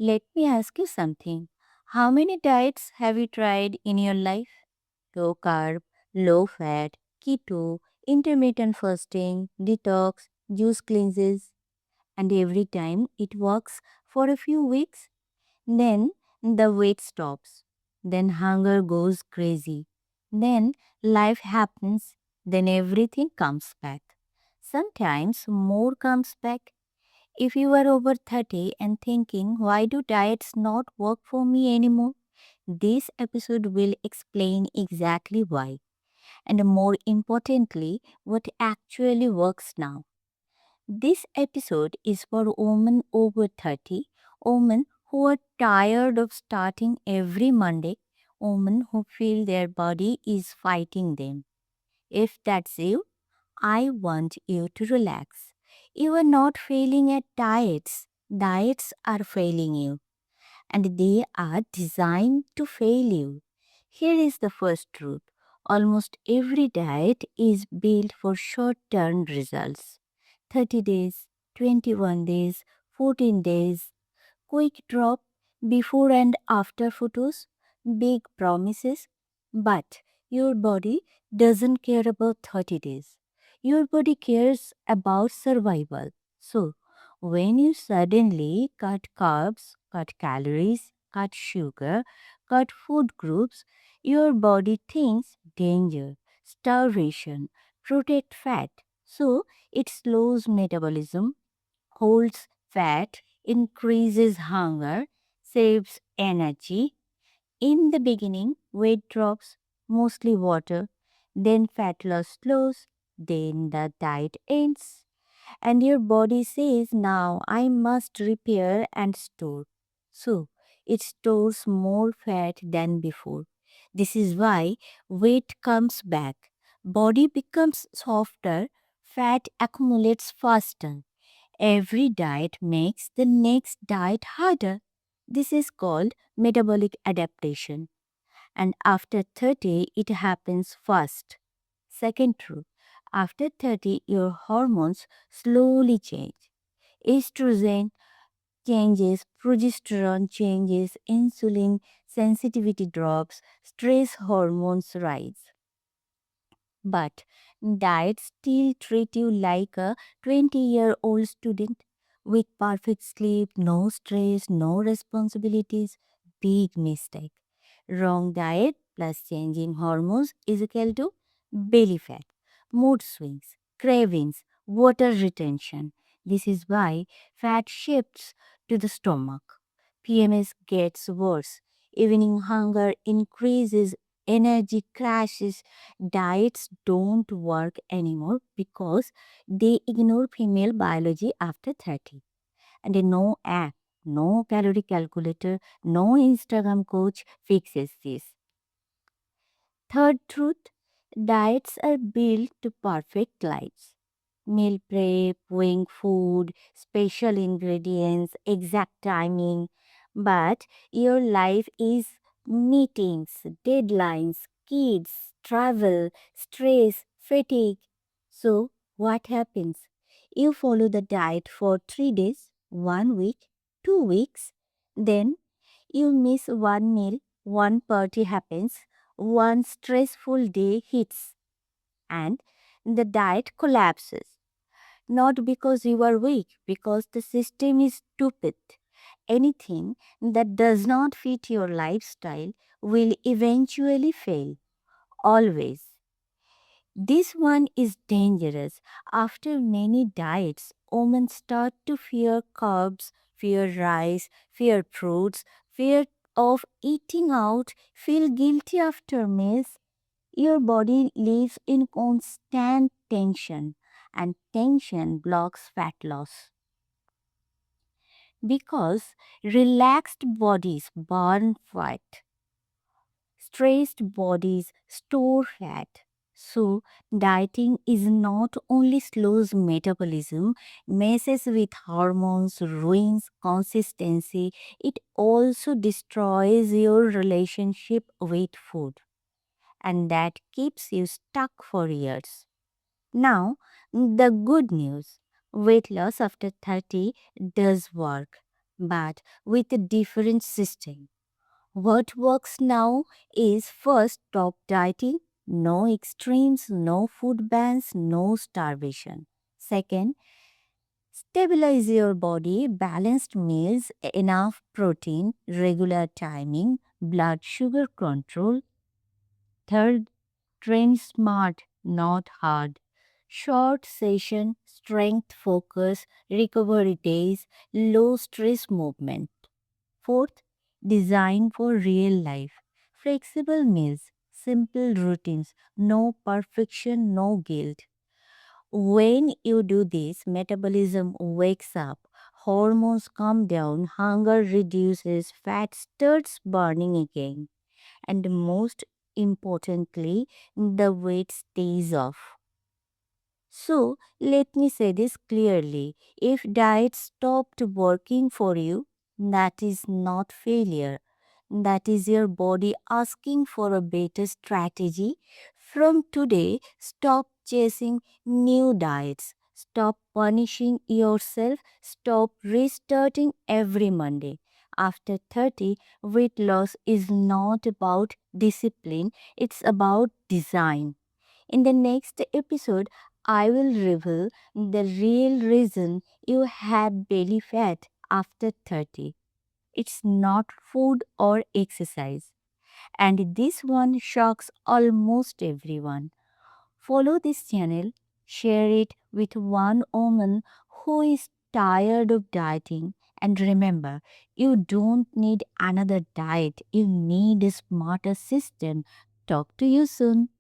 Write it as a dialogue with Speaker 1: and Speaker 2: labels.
Speaker 1: Let me ask you something. How many diets have you tried in your life? Low carb, low fat, keto, intermittent fasting, detox, juice cleanses, and every time it works for a few weeks, then the weight stops. Then hunger goes crazy. Then life happens. Then everything comes back. Sometimes more comes back. If you are over 30 and thinking, why do diets not work for me anymore? This episode will explain exactly why, and more importantly, what actually works now. This episode is for women over 30, women who are tired of starting every Monday, women who feel their body is fighting them. If that's you, I want you to relax. You are not failing at diets. Diets are failing you, and they are designed to fail you. Here is the first truth: almost every diet is built for short term results. 30 days, 21 days, 14 days, quick drop, before and after photos, big promises. But your body doesn't care about 30 days. Your body cares about survival. So, when you suddenly cut carbs, cut calories, cut sugar, cut food groups, your body thinks danger, starvation, protect fat. So, it slows metabolism, holds fat, increases hunger, saves energy. In the beginning, weight drops, mostly water, then fat loss slows, then the diet ends, and your body says, now I must repair and store. So, it stores more fat than before. This is why weight comes back. Body becomes softer, fat accumulates faster. Every diet makes the next diet harder. This is called metabolic adaptation. And after 30, it happens fast. Second truth: after 30, your hormones slowly change. Estrogen changes, progesterone changes, insulin sensitivity drops, stress hormones rise. But diets still treat you like a 20-year-old student with perfect sleep, no stress, no responsibilities. Big mistake. Wrong diet plus changing hormones is equal to belly fat, mood swings, cravings, water retention. This is why fat shifts to the stomach. PMS gets worse. Evening hunger increases, energy crashes. Diets don't work anymore because they ignore female biology after 30. And no app, no calorie calculator, no Instagram coach fixes this. Third truth: diets are built to perfect lives. Meal prep, weighing food, special ingredients, exact timing. But your life is meetings, deadlines, kids, travel, stress, fatigue. So, what happens? You follow the diet for 3 days, 1 week, 2 weeks, then you miss one meal, one party happens, one stressful day hits, and the diet collapses. Not because you are weak, because the system is stupid. Anything that does not fit your lifestyle will eventually fail. Always. This one is dangerous. After many diets, women start to fear carbs, fear rice, fear fruits, fear of eating out, feel guilty after meals. Your body lives in constant tension, and tension blocks fat loss because relaxed bodies burn fat, stressed bodies store fat. So, dieting is not only slows metabolism, messes with hormones, ruins consistency, it also destroys your relationship with food, and that keeps you stuck for years. Now, the good news: weight loss after 30 does work, but with a different system. What works now is first stop dieting, no extremes, no food bans, no starvation. Second, stabilize your body, balanced meals, enough protein, regular timing, blood sugar control. Third, train smart, not hard. Short session, strength focus, recovery days, low stress movement. Fourth, design for real life. Flexible meals, simple routines, no perfection, no guilt. When you do this, metabolism wakes up, hormones calm down, hunger reduces, fat starts burning again, and most importantly, the weight stays off. So, let me say this clearly. If diet stopped working for you, that is not failure. That is your body asking for a better strategy. From today, stop chasing new diets. Stop punishing yourself. Stop restarting every Monday. After 30, weight loss is not about discipline, it's about design. In the next episode, I will reveal the real reason you have belly fat after 30. It's not food or exercise. And this one shocks almost everyone. Follow this channel, share it with one woman who is tired of dieting. And remember, you don't need another diet, you need a smarter system. Talk to you soon.